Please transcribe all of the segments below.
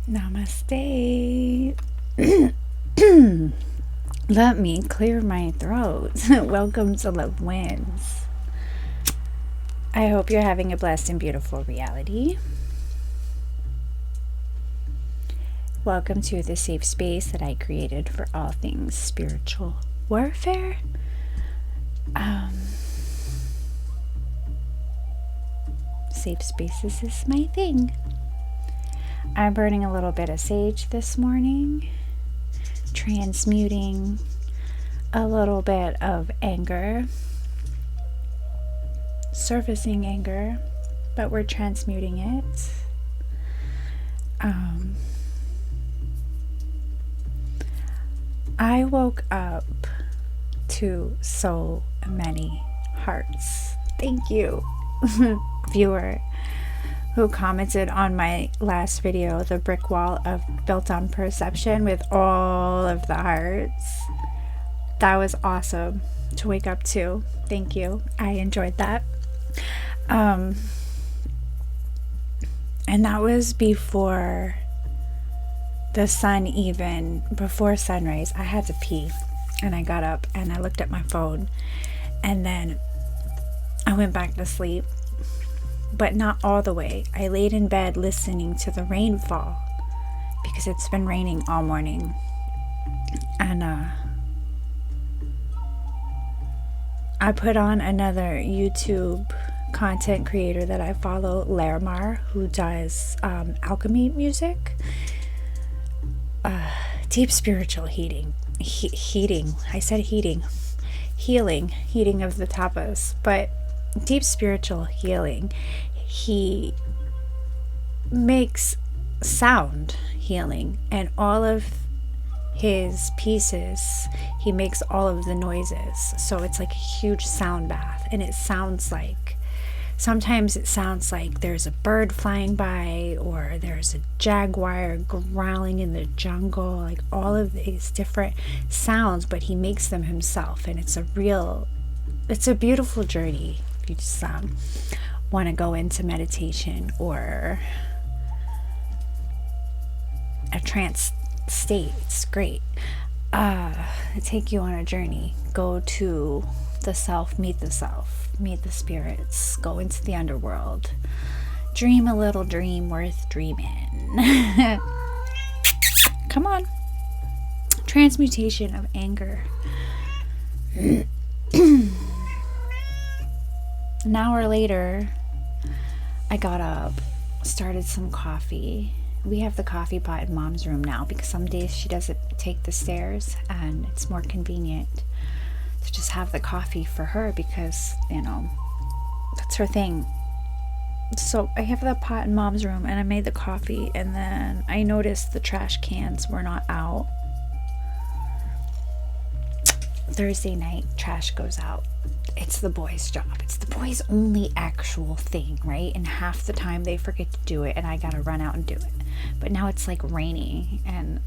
Namaste. Let me clear my throat. Welcome to Love Wins. I hope you're having a blessed and beautiful reality. Welcome to the safe space that I created for all things spiritual warfare. Safe spaces is my thing. I'm burning a little bit of sage this morning, transmuting a little bit of anger, surfacing anger, but we're transmuting it. I woke up to so many hearts. Thank you, viewer, who commented on my last video, the brick wall of built on perception, with all of the hearts. That was awesome to wake up to. Thank you. I enjoyed that. And that was before the sun, even before sunrise. I had to pee and I got up and I looked at my phone and then I went back to sleep. But not all the way. I laid in bed listening to the rainfall because it's been raining all morning. And I put on another YouTube content creator that I follow, Larimar, who does alchemy music. Deep spiritual heating. I said heating of the tapas, but deep spiritual healing. He makes sound healing, and all of his pieces, he makes all of the noises, so it's like a huge sound bath. And sometimes it sounds like there's a bird flying by, or there's a jaguar growling in the jungle, like all of these different sounds, but he makes them himself. And it's a beautiful journey. You just want to go into meditation or a trance state. It's great. Take you on a journey. Go to the self, meet the spirits, go into the underworld, dream a little dream worth dreaming. Come on. Transmutation of anger. An hour later, I got up, started some coffee. We have the coffee pot in Mom's room now because some days she doesn't take the stairs and it's more convenient to just have the coffee for her because, that's her thing. So I have the pot in Mom's room and I made the coffee, and then I noticed the trash cans were not out. Thursday night, trash goes out. It's the boys' job. It's the boys' only actual thing, right? And half the time they forget to do it and I gotta run out and do it. But now it's like rainy and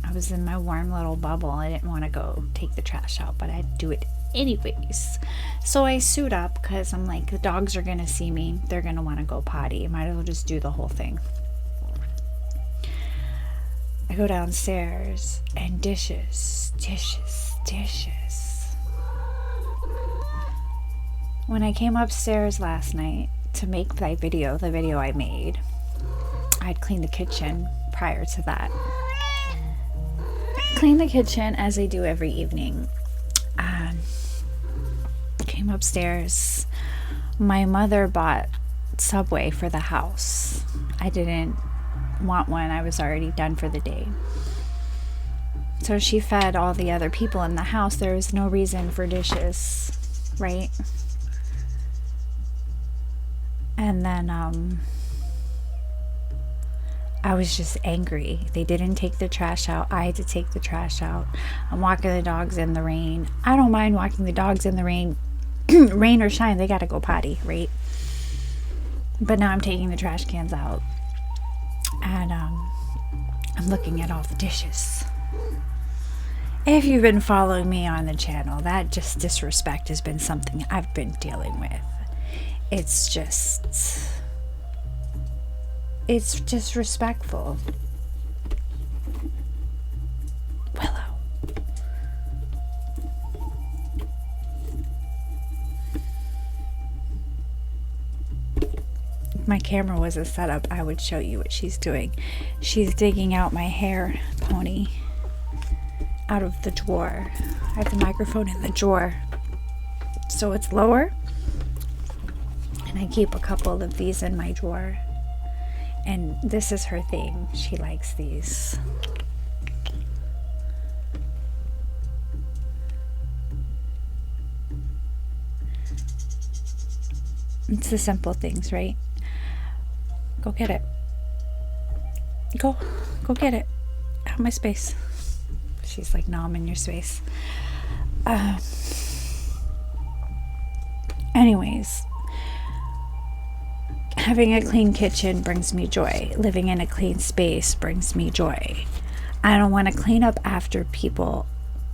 I was in my warm little bubble. I didn't want to go take the trash out, but I'd do it anyways. So I suit up because I'm like, the dogs are gonna see me. They're gonna want to go potty. I might as well just do the whole thing. I go downstairs and dishes. When I came upstairs last night to make the video I made, I'd cleaned the kitchen prior to that. Clean the kitchen as I do every evening. Came upstairs. My mother bought Subway for the house. I didn't want one. I was already done for the day. So she fed all the other people in the house. There was no reason for dishes, right? And then I was just angry. They didn't take the trash out. I had to take the trash out. I'm walking the dogs in the rain. I don't mind walking the dogs in the rain. Rain or shine, they gotta go potty, right? But now I'm taking the trash cans out. And I'm looking at all the dishes. If you've been following me on the channel, that just disrespect has been something I've been dealing with. It's just disrespectful. if my camera was a setup, I would show you what she's doing. She's digging out my hair pony out of the drawer. I have the microphone in the drawer, so it's lower. And I keep a couple of these in my drawer. And this is her thing. She likes these. It's the simple things, right? Go get it. Go get it. Out of my space. She's like, no, I'm in your space. Anyways, having a clean kitchen brings me joy. Living in a clean space brings me joy. I don't want to clean up after people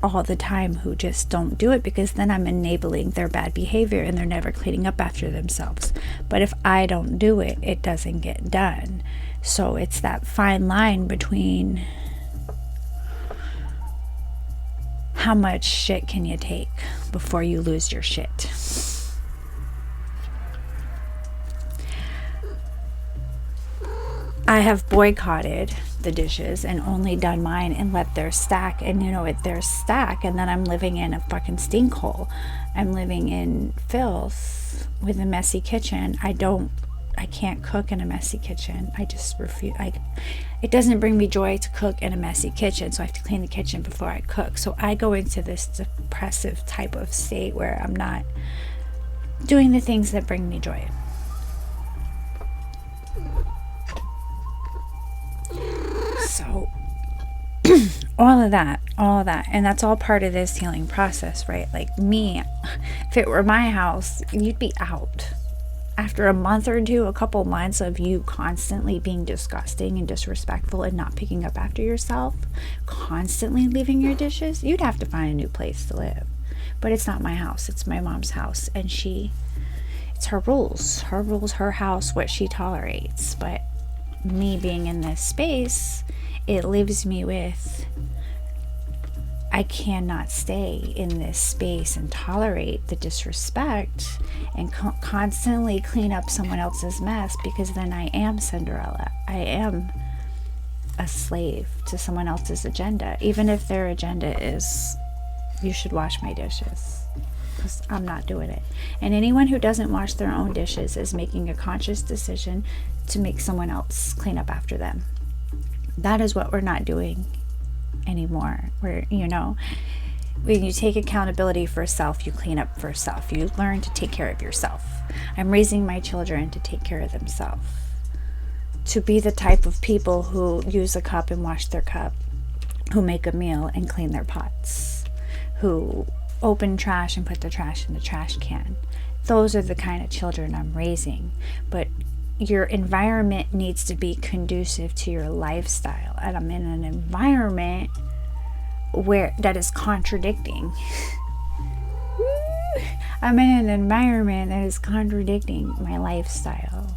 all the time who just don't do it, because then I'm enabling their bad behavior and they're never cleaning up after themselves. But if I don't do it, it doesn't get done. So it's that fine line between how much shit can you take before you lose your shit. I have boycotted the dishes and only done mine and let theirs stack, and theirs stack, and then I'm living in a fucking stink hole. I'm living in filth with a messy kitchen. I can't cook in a messy kitchen. I just refuse. It doesn't bring me joy to cook in a messy kitchen, so I have to clean the kitchen before I cook. So I go into this depressive type of state where I'm not doing the things that bring me joy. So all of that, and that's all part of this healing process, right? Like me, if it were my house, you'd be out after a month or two, a couple months of you constantly being disgusting and disrespectful and not picking up after yourself, constantly leaving your dishes. You'd have to find a new place to live. But it's not my house, it's my mom's house, and it's her rules, her house, what she tolerates. But me being in this space, it leaves me with, I cannot stay in this space and tolerate the disrespect and constantly clean up someone else's mess, because then I am Cinderella. I am a slave to someone else's agenda, even if their agenda is, you should wash my dishes, because I'm not doing it. And anyone who doesn't wash their own dishes is making a conscious decision to make someone else clean up after them. That is what we're not doing anymore. When you take accountability for self, you clean up for self. You learn to take care of yourself. I'm raising my children to take care of themselves, to be the type of people who use a cup and wash their cup, who make a meal and clean their pots, who open trash and put the trash in the trash can. Those are the kind of children I'm raising. But your environment needs to be conducive to your lifestyle, and I'm in an environment that is contradicting. I'm in an environment that is contradicting my lifestyle.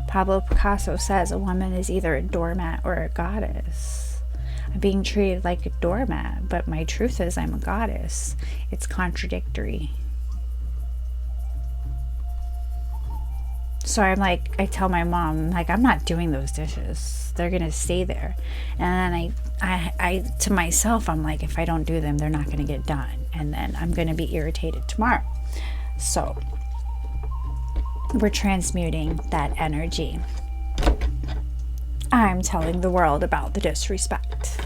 Pablo Picasso says a woman is either a doormat or a goddess. I'm being treated like a doormat, but my truth is I'm a goddess. It's contradictory. So I tell my mom, I'm not doing those dishes. They're going to stay there. And then I to myself, I'm like, if I don't do them, they're not going to get done. And then I'm going to be irritated tomorrow. So we're transmuting that energy. I'm telling the world about the disrespect.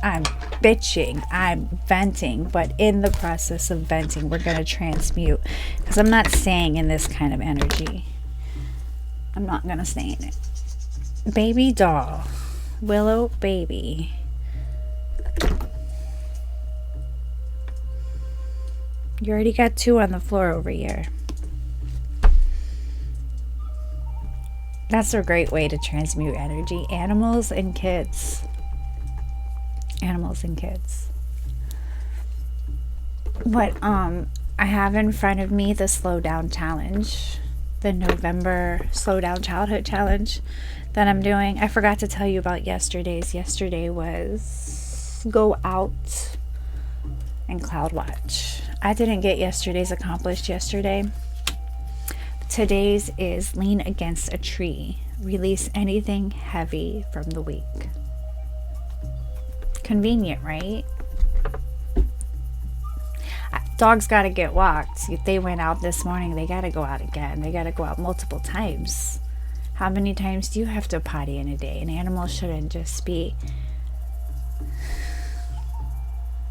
I'm bitching, I'm venting, but in the process of venting, we're going to transmute, because I'm not staying in this kind of energy. I'm not going to stay in it. Baby doll, Willow baby. You already got 2 on the floor over here. That's a great way to transmute energy. Animals and kids. Animals and kids. But I have in front of me the Slow Down Challenge, the November Slow Down Childhood Challenge that I'm doing. I forgot to tell you about yesterday's. Yesterday was go out and cloud watch. I didn't get yesterday's accomplished yesterday. Today's is lean against a tree. Release anything heavy from the week. Convenient, right? Dogs got to get walked. If they went out this morning, they got to go out again. They got to go out multiple times. How many times do you have to potty in a day? An animal shouldn't just be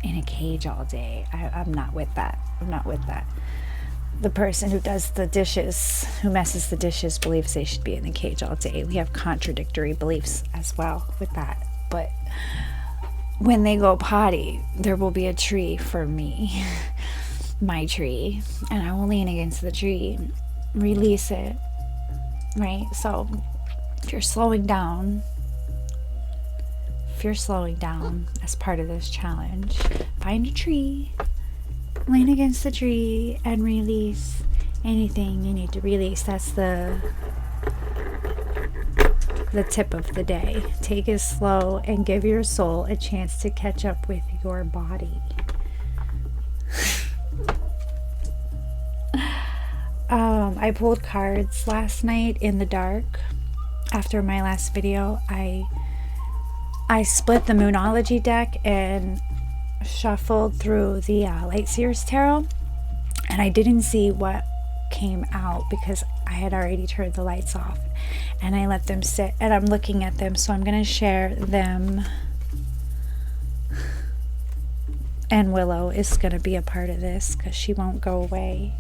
in a cage all day. I'm not with that. I'm not with that. The person who does the dishes, who messes the dishes, believes they should be in a cage all day. We have contradictory beliefs as well with that. But when they go potty, there will be a tree for me. My tree. And I will lean against the tree. Release it. Right? So if you're slowing down as part of this challenge, find a tree, lean against the tree, and release anything you need to release. That's the tip of the day. Take it slow and give your soul a chance to catch up with your body. I pulled cards last night in the dark. After my last video, I split the Moonology deck and shuffled through the Light Seers Tarot, and I didn't see what came out because I had already turned the lights off, and I let them sit, and I'm looking at them, so I'm going to share them. And Willow is going to be a part of this because she won't go away.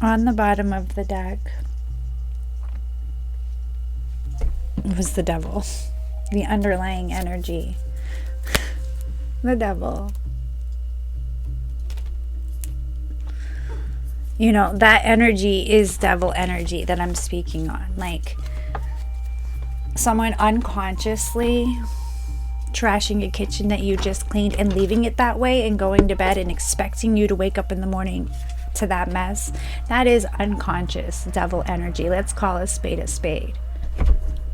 On the bottom of the deck was the devil, the underlying energy, the devil. You know, that energy is devil energy that I'm speaking on. Like someone unconsciously trashing a kitchen that you just cleaned and leaving it that way and going to bed and expecting you to wake up in the morning to that mess. That is unconscious devil energy. Let's call a spade a spade.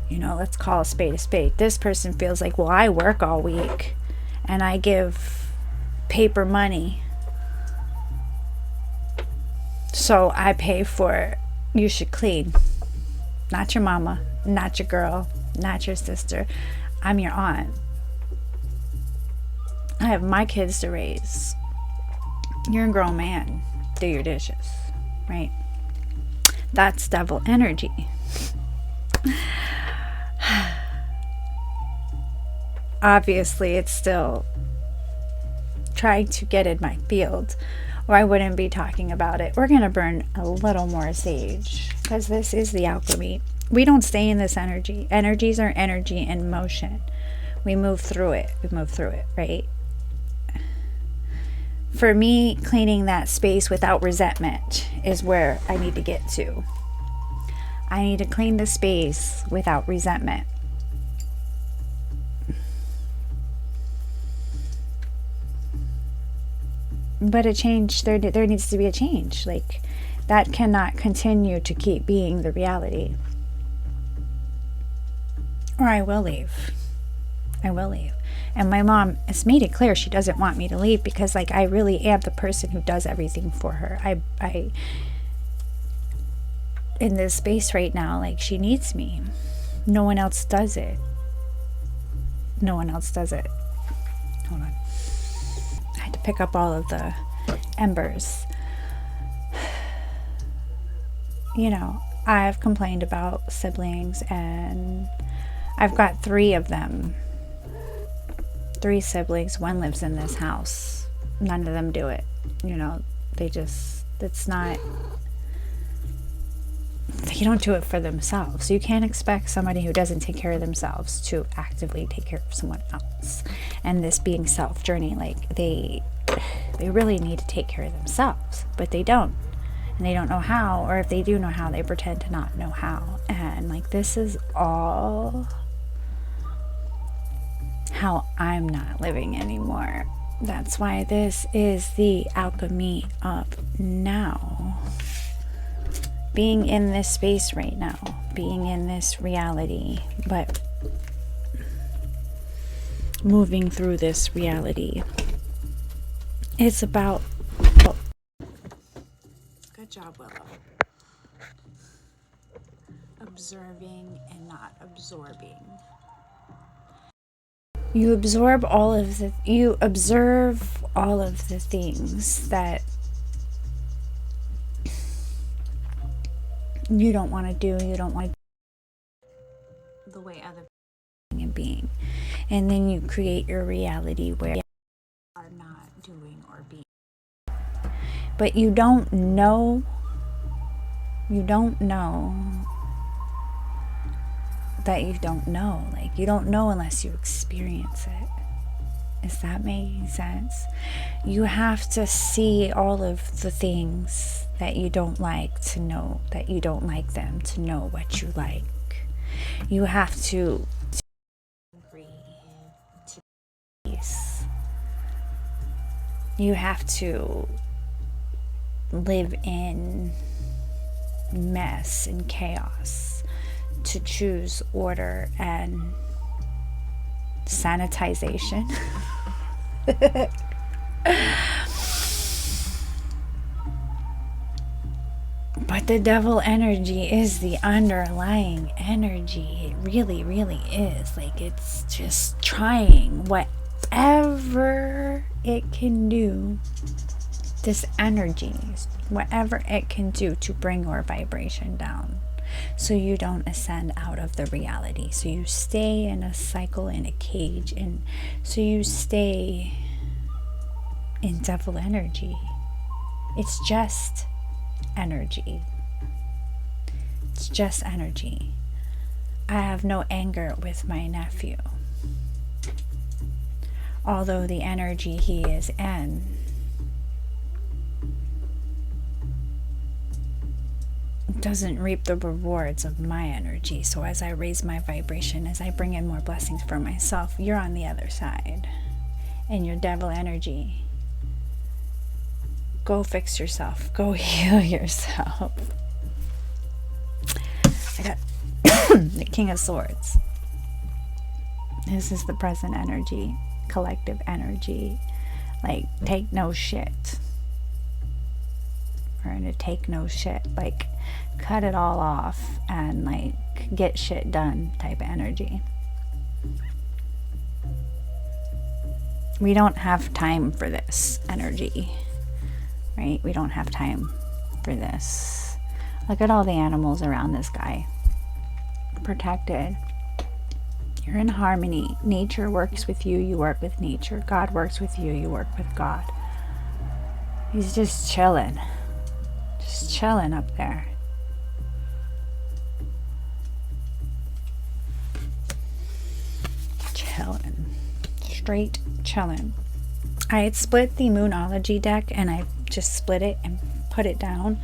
You know, let's call a spade a spade. This person feels like, well, I work all week and I give paper money, so I pay for it. You should clean. Not your mama, not your girl, not your sister. I'm your aunt. I have my kids to raise. You're a grown man. Do your dishes, right? That's devil energy. Obviously, it's still trying to get in my field, or I wouldn't be talking about it. We're going to burn a little more sage because this is the alchemy. We don't stay in this energy. Energies are energy in motion. We move through it. We move through it, right? For me, cleaning that space without resentment is where I need to get to. I need to clean the space without resentment. But a change, there needs to be a change. Like, that cannot continue to keep being the reality. Or I will leave. I will leave. And my mom has made it clear she doesn't want me to leave because, like, I really am the person who does everything for her. I in this space right now, like, she needs me. No one else does it. No one else does it. Hold on. I had to pick up all of the embers. You know, I've complained about siblings, and I've got 3 of them. 3 siblings. 1 lives in this house. None of them do it. You know, they don't do it for themselves. You can't expect somebody who doesn't take care of themselves to actively take care of someone else. And this being self journey, like, they really need to take care of themselves, but they don't. And they don't know how, or if they do know how, they pretend to not know how. And, like, this is all how I'm not living anymore. That's why this is the alchemy of now. Being in this space right now, being in this reality. But moving through this reality. It's about... Good job, Willow. Observing and not absorbing. You observe all of the things that you don't want to do, you don't want the way other people are being. And then you create your reality where you are not doing or being. But you don't know that you don't know. Like, you don't know unless you experience it. Is that making sense? You have to see all of the things that you don't like to know that you don't like them to know what you like. You have to agree to peace. You have to live in mess and chaos to choose order and sanitization. But the devil energy is the underlying energy. It really, really is. Like, it's just trying whatever it can do. This energy, whatever it can do to bring your vibration down, so you don't ascend out of the reality, so you stay in a cycle, in a cage, and so you stay in devil energy. It's just energy. It's just energy. I have no anger with my nephew, although the energy he is in doesn't reap the rewards of my energy. So as I raise my vibration, as I bring in more blessings for myself, you're on the other side. And your devil energy, go fix yourself. Go heal yourself. I got the King of Swords. This is the present energy, collective energy. Like, take no shit. We're gonna take no shit. Like, cut it all off and like get shit done type of energy. We don't have time for this energy, right? We don't have time for this. Look at all the animals around this guy. Protected. You're in harmony. Nature works with you, you work with nature. God works with you, you work with God. He's just chilling. Just chilling up there. Chilling. Straight chilling. I had split the Moonology deck and I just split it and put it down.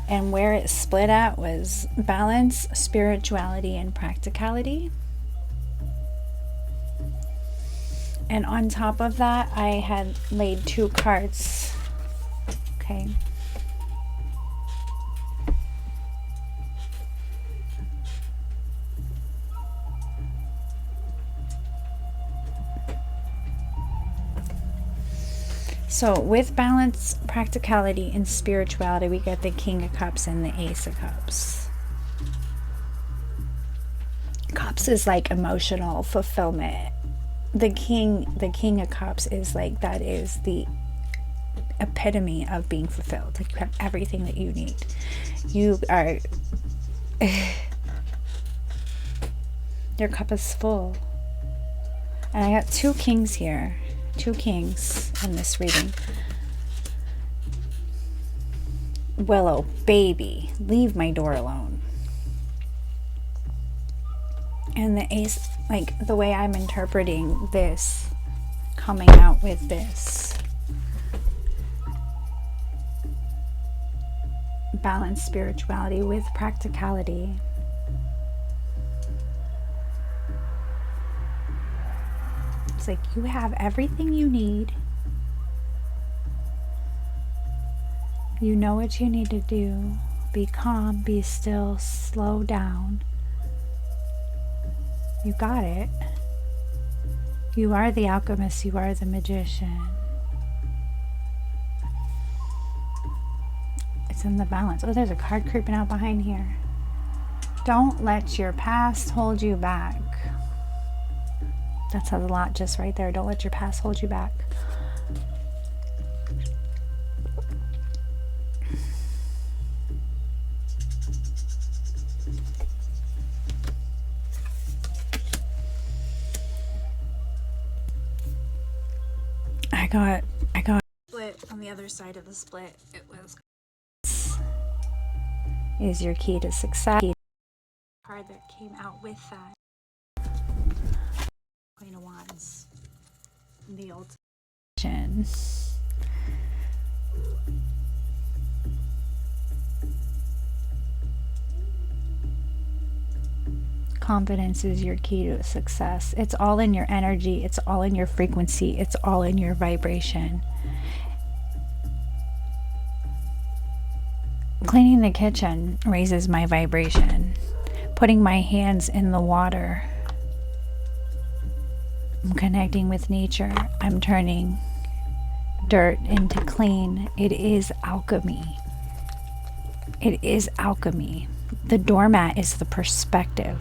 And where it split at was balance, spirituality, and practicality. And on top of that, I had laid 2 cards. Okay. So with balance, practicality, and spirituality, we get the King of Cups and the Ace of Cups. Cups is like emotional fulfillment. The King of Cups is like, that is the epitome of being fulfilled. Like, you have everything that you need. You are your cup is full. And I got 2 kings here. 2 kings in this reading. Willow, baby, leave my door alone. And the Ace, like the way I'm interpreting this, coming out with this. Balance spirituality with practicality. It's like, you have everything you need. You know what you need to do. Be calm, be still, slow down. You got it. You are the alchemist. You are the magician. It's in the balance. Oh, there's a card creeping out behind here. Don't let your past hold you back. That says a lot just right there. Don't let your past hold you back. I got split on the other side of the split. It was is your key to success. Card that came out with that. Queen of Wands. The ultimate. Confidence is your key to success. It's all in your energy. It's all in your frequency. It's all in your vibration. Cleaning the kitchen raises my vibration. Putting my hands in the water. I'm connecting with nature. I'm turning dirt into clean. It is alchemy. It is alchemy. The doormat is the perspective.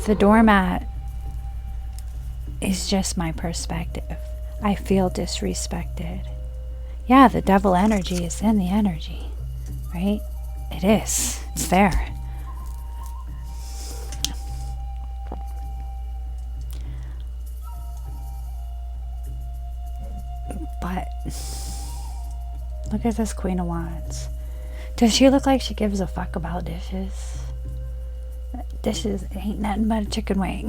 The doormat is just my perspective. I feel disrespected. Yeah, the devil energy is in the energy, right? It is. It's there. But look at this Queen of Wands. Does she look like she gives a fuck about dishes? Dishes ain't nothing but a chicken wing.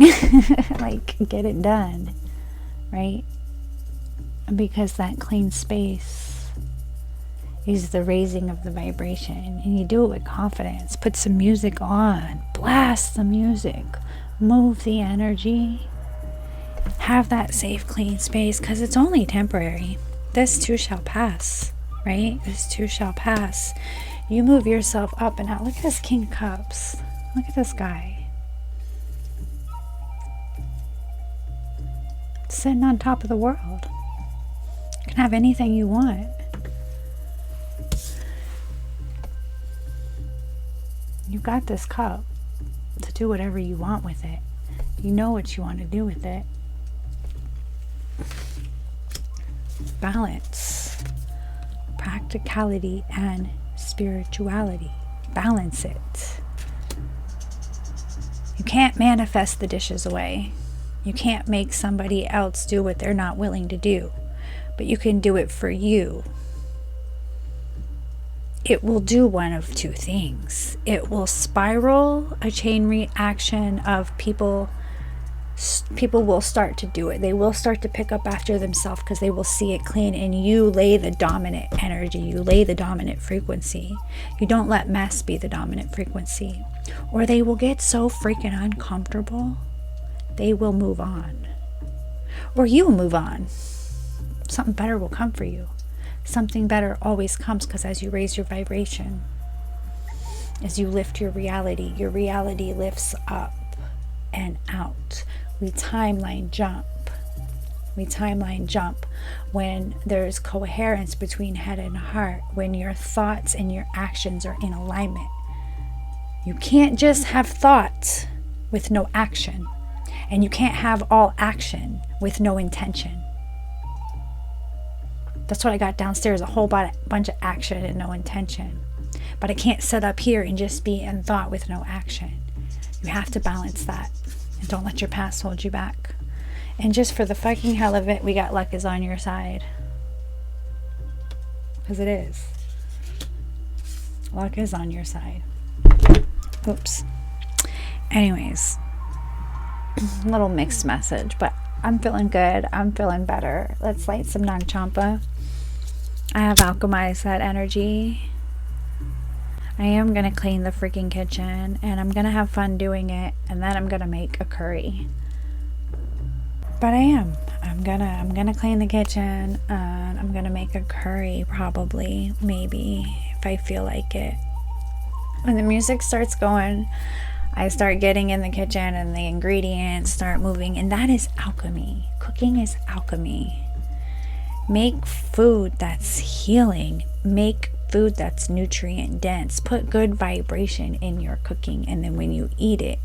Like, get it done, right? Because that clean space is the raising of the vibration, and you do it with confidence. Put some music on, blast the music, move the energy, have that safe, clean space, because it's only temporary. This too shall pass, right? This too shall pass. You move yourself up and out. Look at this King of Cups. Look at this guy. Sitting on top of the world. You can have anything you want. You've got this cup to do whatever you want with it. You know what you want to do with it. Balance. Practicality and spirituality. Balance it. You can't manifest the dishes away. You can't make somebody else do what they're not willing to do. But you can do it for you. It will do one of two things. It will spiral a chain reaction of people will start to do it. They will start to pick up after themselves because they will see it clean, and you lay the dominant energy. You lay the dominant frequency. You don't let mess be the dominant frequency, or they will get so freaking uncomfortable they will move on, or you will move on. Something better will come for you. Something better always comes, because as you raise your vibration, as you lift your reality lifts up and out. We timeline jump. We timeline jump when there's coherence between head and heart, when your thoughts and your actions are in alignment. You can't just have thoughts with no action, and you can't have all action with no intention. That's what I got downstairs, a whole bunch of action and no intention. But I can't sit up here and just be in thought with no action. You have to balance that. And don't let your past hold you back. And just for the fucking hell of it, we got luck is on your side. Because it is. Luck is on your side. Oops. Anyways. Little mixed message. But I'm feeling good. I'm feeling better. Let's light some Nag Champa. I have alchemized that energy. I am going to clean the freaking kitchen, and I'm going to have fun doing it, and then I'm going to make a curry. But I'm going to clean the kitchen, and I'm going to make a curry probably, maybe, if I feel like it. When the music starts going, I start getting in the kitchen and the ingredients start moving, and that is alchemy. Cooking is alchemy. Make food that's healing. Make food that's nutrient dense. Put good vibration in your cooking, and then when you eat it,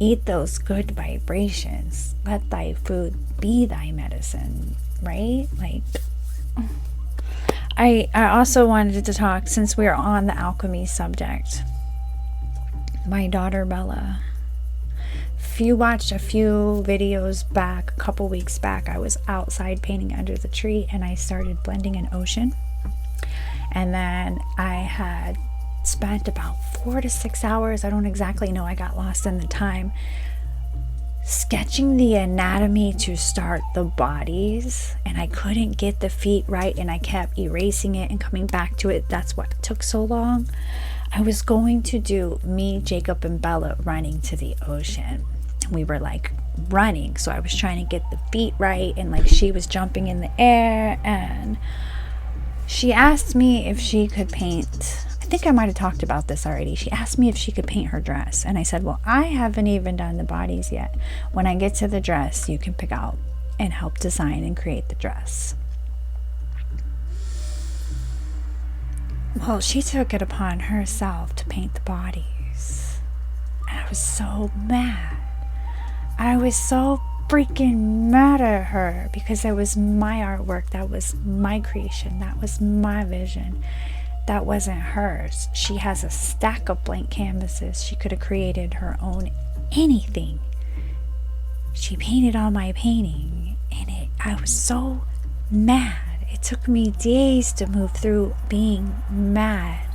eat those good vibrations. Let thy food be thy medicine, right? Like, I also wanted to talk, since we are on the alchemy subject, my daughter Bella. If you watched a few videos back, a couple weeks back, I was outside painting under the tree and I started blending an ocean. And then I had spent about 4 to 6 hours, I don't exactly know, I got lost in the time, sketching the anatomy to start the bodies, and I couldn't get the feet right, and I kept erasing it and coming back to it. That's what took so long. I was going to do me, Jacob, and Bella running to the ocean. We were like running, so I was trying to get the feet right, and like she was jumping in the air, and she asked me if she could paint. I think I might have talked about this already. She asked me if she could paint her dress, and I said, well, I haven't even done the bodies yet. When I get to the dress, you can pick out and help design and create the dress. Well, she took it upon herself to paint the bodies. And I was so mad. I was so freaking mad at her because that was my artwork. That was my creation. That was my vision. That wasn't hers. She has a stack of blank canvases. She could have created her own anything. She painted all my painting, and I was so mad. It took me days to move through being mad,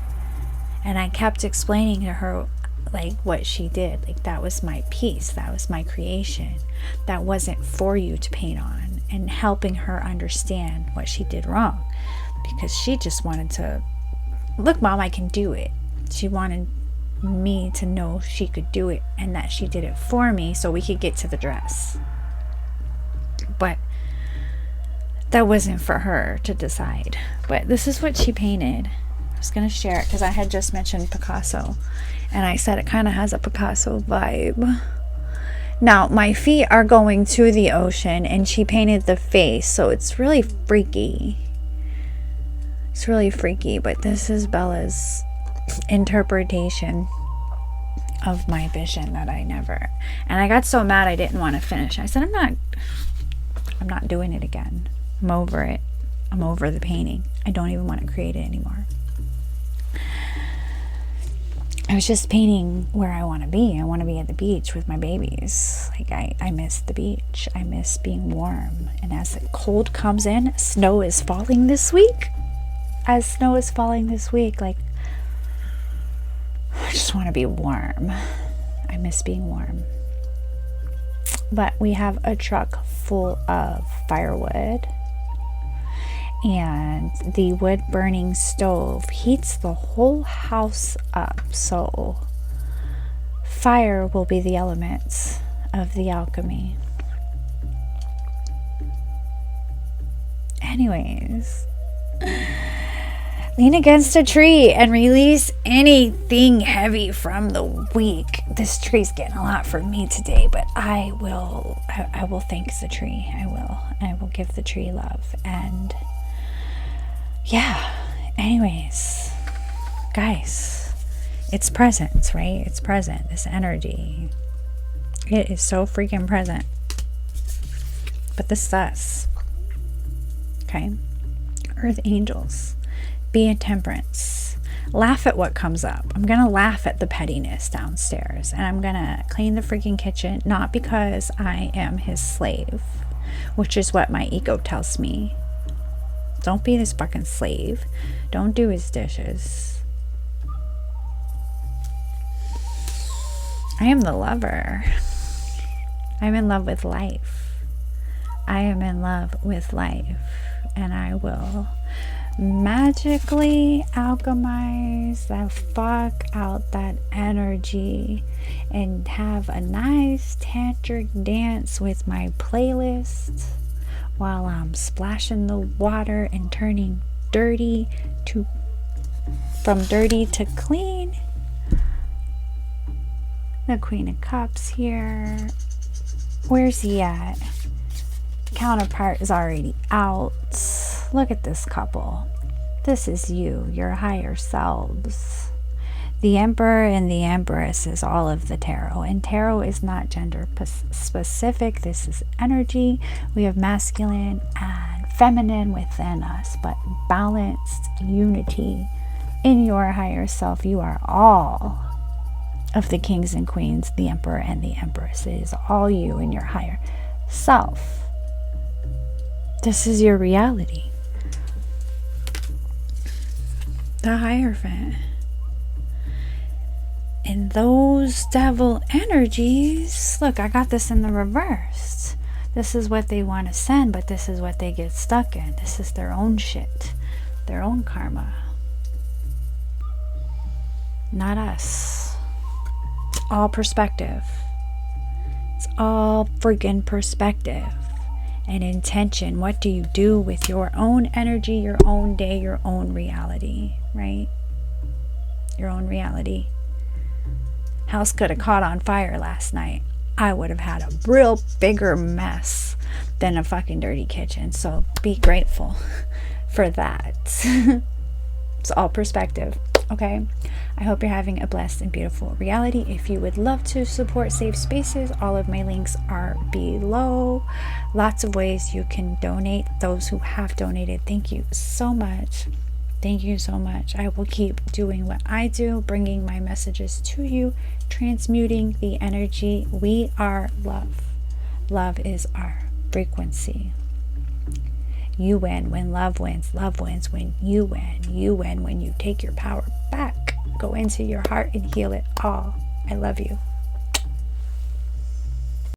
and I kept explaining to her like what she did. Like, that was my piece, that was my creation, that wasn't for you to paint on, and helping her understand what she did wrong, because she just wanted to, look, Mom, I can do it. She wanted me to know she could do it and that she did it for me so we could get to the dress. But that wasn't for her to decide. But this is what she painted. I was going to share it because I had just mentioned Picasso, and I said it kind of has a Picasso vibe. Now, my feet are going to the ocean, and she painted the face, so it's really freaky. It's really freaky, but this is Bella's interpretation of my vision that I never... And I got so mad I didn't want to finish. I said, I'm not doing it again. I'm over it. I'm over the painting. I don't even want to create it anymore. I was just painting where I want to be. I want to be at the beach with my babies. Like, I miss the beach. I miss being warm. And as the cold comes in, snow is falling this week. As snow is falling this week, like, I just want to be warm. I miss being warm. But we have a truck full of firewood, and the wood burning stove heats the whole house up. So fire will be the elements of the alchemy. Anyways, lean against a tree and release anything heavy from the week. This tree's getting a lot for me today, but I will thank the tree. I will give the tree love. And yeah, anyways, guys, it's present, right? It's present. This energy, it is so freaking present. But this is us. Okay? Earth angels. Be in temperance. Laugh at what comes up. I'm going to laugh at the pettiness downstairs. And I'm going to clean the freaking kitchen. Not because I am his slave, which is what my ego tells me. Don't be this fucking slave. Don't do his dishes. I am the lover. I'm in love with life. I am in love with life. And I will magically alchemize the fuck out that energy and have a nice tantric dance with my playlist while I'm splashing the water and turning from dirty to clean. The Queen of Cups here. Where's he at? Counterpart is already out. Look at this couple. This is you, your higher selves. The Emperor and the Empress is all of the tarot. And tarot is not gender specific. This is energy. We have masculine and feminine within us, but balanced unity in your higher self. You are all of the kings and queens, the Emperor and the Empress. It is all you in your higher self. This is your reality. The Hierophant. And those devil energies, look, I got this in the reverse. This is what they want to send, but this is what they get stuck in. This is their own shit, their own karma. Not us. It's all perspective. It's all friggin' perspective and intention. What do you do with your own energy, your own day, your own reality, right? Your own reality. House could have caught on fire last night. I would have had a real bigger mess than a fucking dirty kitchen. So be grateful for that. It's all perspective, okay? I hope you're having a blessed and beautiful reality. If you would love to support Safe Spaces, all of my links are below. Lots of ways you can donate. Those who have donated, thank you so much. Thank you so much. I will keep doing what I do, bringing my messages to you, transmuting the energy. We are love. Love is our frequency. You win when love wins. Love wins when you win. You win when you take your power back. Go into your heart and heal it all. I love you.